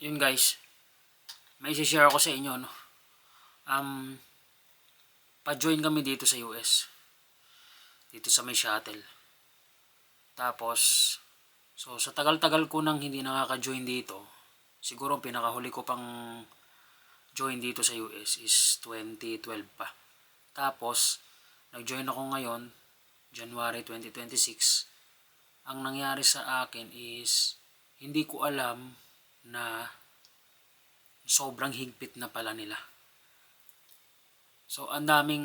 Yun guys, may share ako sa inyo, no? Um, Pa-join kami dito sa US. Dito sa may shuttle. Tapos, so sa tagal-tagal ko nang hindi nakaka-join dito, siguro ang pinakahuli ko pang join dito sa US is 2012 pa. Tapos, nag-join ako ngayon, January 2026. Ang nangyari sa akin is, hindi ko alam na sobrang higpit na pala nila. So ang daming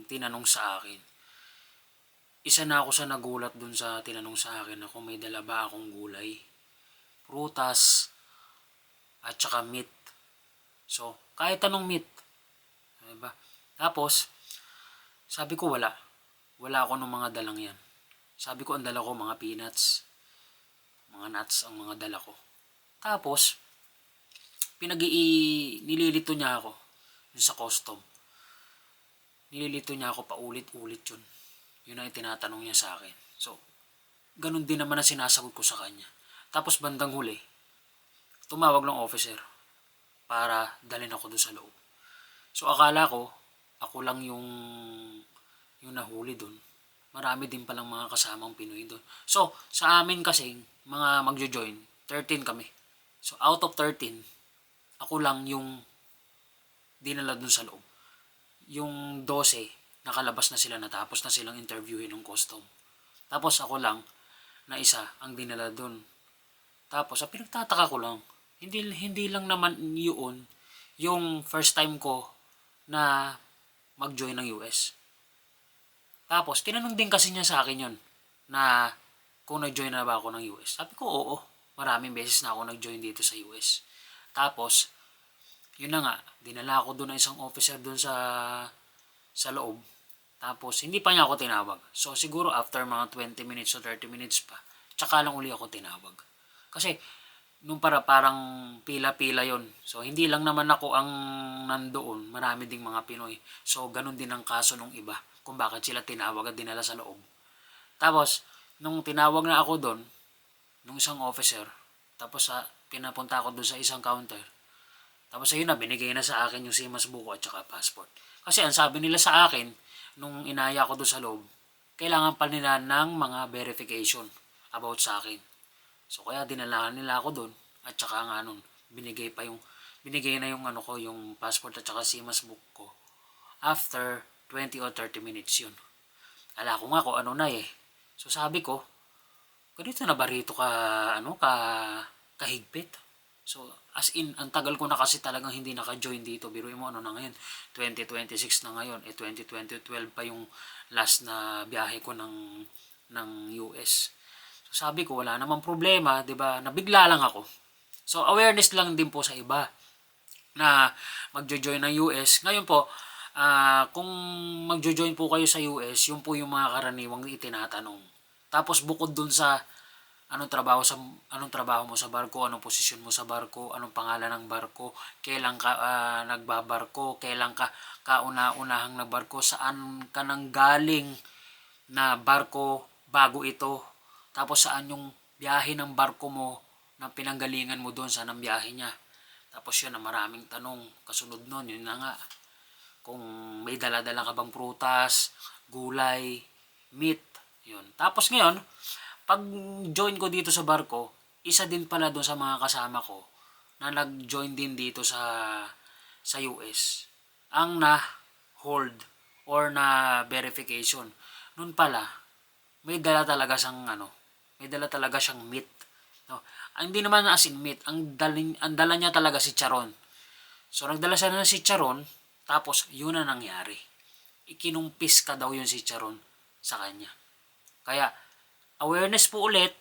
tinanong sa akin. Isa na ako sa nagulat dun sa tinanong sa akin na kung may dala ba akong gulay, prutas, at saka meat. So, kahit anong meat. Diba? Tapos, sabi ko wala. Wala ako ng mga dalang yan. Sabi ko ang dala ko mga peanuts. Mga nuts ang mga dala ko. Tapos, nililito niya ako yun sa custom. Nililito niya ako paulit-ulit yun. Yun ang tinatanong niya sa akin. So, ganun din naman ang sinasagot ko sa kanya. Tapos bandang huli, tumawag ng officer para dalhin ako doon sa loob. So, akala ko, ako lang yung nahuli doon. Marami din palang mga kasamang Pinoy doon. So, sa amin kasi, mga magjo-join, 13 kami. So, out of 13, ako lang yung dinala dun sa loob. Yung 12, nakalabas na sila, natapos na silang interviewin ng custom. Tapos ako lang, na isa, ang dinala dun. Tapos, pinagtataka ko lang, hindi lang naman yun, yung first time ko na mag-join ng US. Tapos, tinanong din kasi niya sa akin yun, na kung nag-join na ba ako ng US. Sabi ko, oo, maraming beses na ako nag-join dito sa US. Tapos, yun na nga, dinala ako doon ng isang officer doon sa loob. Tapos, hindi pa niya ako tinawag. So, siguro after mga 20 minutes o 30 minutes pa, tsaka lang uli ako tinawag. Kasi, nung parang pila-pila yon. So, hindi lang naman ako ang nandoon. Marami ding mga Pinoy. So, ganun din ang kaso nung iba. Kung bakit sila tinawag at dinala sa loob. Tapos, nung tinawag na ako doon, nung isang officer, tapos pinapunta ako doon sa isang counter, tapos ayun na, binigay na sa akin yung SIMAS buko at saka passport. Kasi ang sabi nila sa akin, nung inaya ko doon sa loob, kailangan pa nila ng mga verification about sa akin. So kaya dinalahan nila ako doon at saka nga nun, binigay na yung yung passport at saka SIMAS book ko. After 20 or 30 minutes yun. Ala ko nga kung ano na eh. So sabi ko, ganito na ba rito kahigpit? So, as in, ang tagal ko na kasi talagang hindi naka-join dito. Biruin mo ano na ngayon, 2026 na ngayon. 2012 pa yung last na biyahe ko ng US. So, sabi ko, wala namang problema, 'di ba? Nabigla lang ako. So, awareness lang din po sa iba na magjo-join ng US. Ngayon po, kung magjo-join po kayo sa US, yun po yung mga karaniwang itinatanong. Tapos bukod dun sa anong trabaho mo sa barko, anong posisyon mo sa barko, anong pangalan ng barko, kailan ka nagbabarko, kailan ka kauna-unahang nagbarko, saan ka nang galing na barko bago ito, tapos saan yung biyahe ng barko mo na pinanggalingan mo doon, saan ang biyahe niya. Tapos yun, maraming tanong. Kasunod nun, yun na nga, kung may dala-dala ka bang prutas, gulay, meat, yun. Tapos ngayon, pag join ko dito sa barko, isa din pala doon sa mga kasama ko na nag-join din dito sa US ang na hold or na verification. Noon pala, may dala talaga siyang may dala talaga siyang meat. No? Hindi naman as in meat, ang dala niya talaga si Charon. So nagdala siya na si Charon, tapos yun na nangyari. Ikinumpis ka daw yun si Charon sa kanya. Kaya awareness po ulit,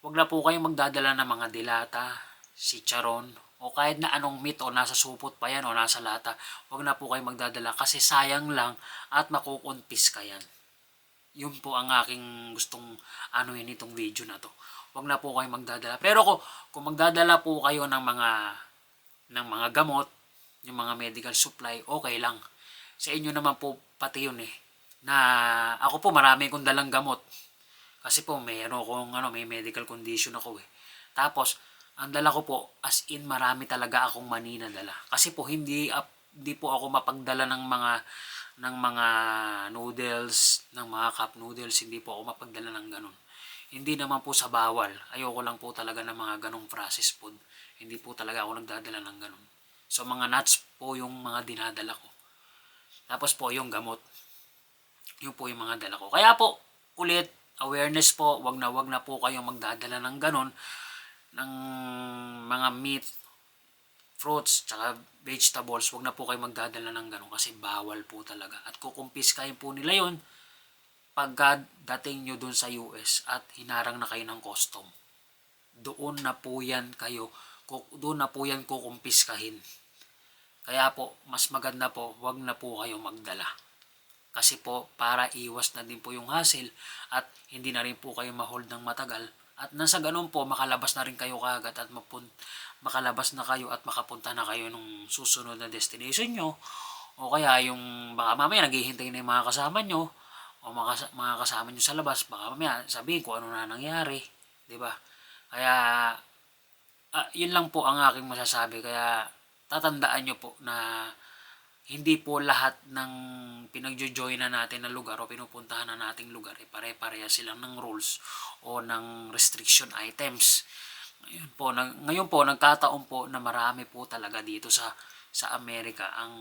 wag na po kayong magdadala ng mga dilata, si Charon, o kahit na anong meat o nasa supot pa yan o nasa lata, wag na po kayong magdadala kasi sayang lang at makukunpis ka yan. Yun po ang aking gustong yun itong video na to. Wag na po kayong magdadala. Pero kung magdadala po kayo ng mga gamot, yung mga medical supply, okay lang. Sa inyo naman po pati yun eh. Na ako po marami kong dalang gamot. Kasi po may medical condition ako eh. Tapos, ang dala ko po, as in marami talaga akong mani na dala. Kasi po, hindi po ako mapagdala ng mga noodles, ng mga cup noodles, hindi po ako mapagdala ng ganun. Hindi naman po sa bawal. Ayoko lang po talaga ng mga ganong processed food. Hindi po talaga ako nagdadala ng ganun. So mga nuts po yung mga dinadala ko. Tapos po yung gamot. Yun po yung mga dala ko. Kaya po, ulit, awareness po, wag na po kayong magdadala ng ganun, ng mga meat, fruits, tsaka vegetables, wag na po kayo magdadala ng ganun kasi bawal po talaga. At kukumpiskahin po nila yon pagka dating nyo dun sa US at hinarang na kayo ng custom. Doon na po yan kukumpiskahin. Kaya po, mas maganda po, wag na po kayo magdala. Kasi po, para iwas na din po yung hassle at hindi na rin po kayo ma-hold ng matagal. At nasa ganun po, makalabas na rin kayo kagad at makalabas na kayo at makapunta na kayo nung susunod na destination nyo. O kaya yung baka mamaya naghihintay na yung mga kasama nyo o mga kasama nyo sa labas, baka mamaya sabihin kung ano na nangyari, di ba? Kaya yun lang po ang aking masasabi. Kaya tatandaan nyo po na hindi po lahat ng pinagjo-join na natin na lugar o pinupuntahan na nating lugar pare-pareha silang ng rules o ng restriction items. Ngayon po nagkataon po na marami po talaga dito sa Amerika ang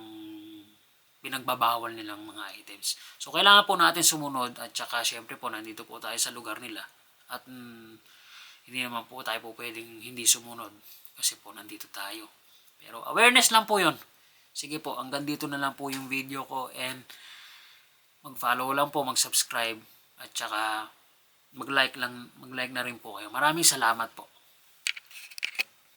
pinagbabawal nilang mga items. So kailangan po natin sumunod at saka syempre po nandito po tayo sa lugar nila at hindi naman po tayo po pwedeng hindi sumunod kasi po nandito tayo. Pero awareness lang po 'yon. Sige po, hanggang dito na lang po yung video ko and mag-follow lang po, mag-subscribe at saka mag-like na rin po kayo. Maraming salamat po.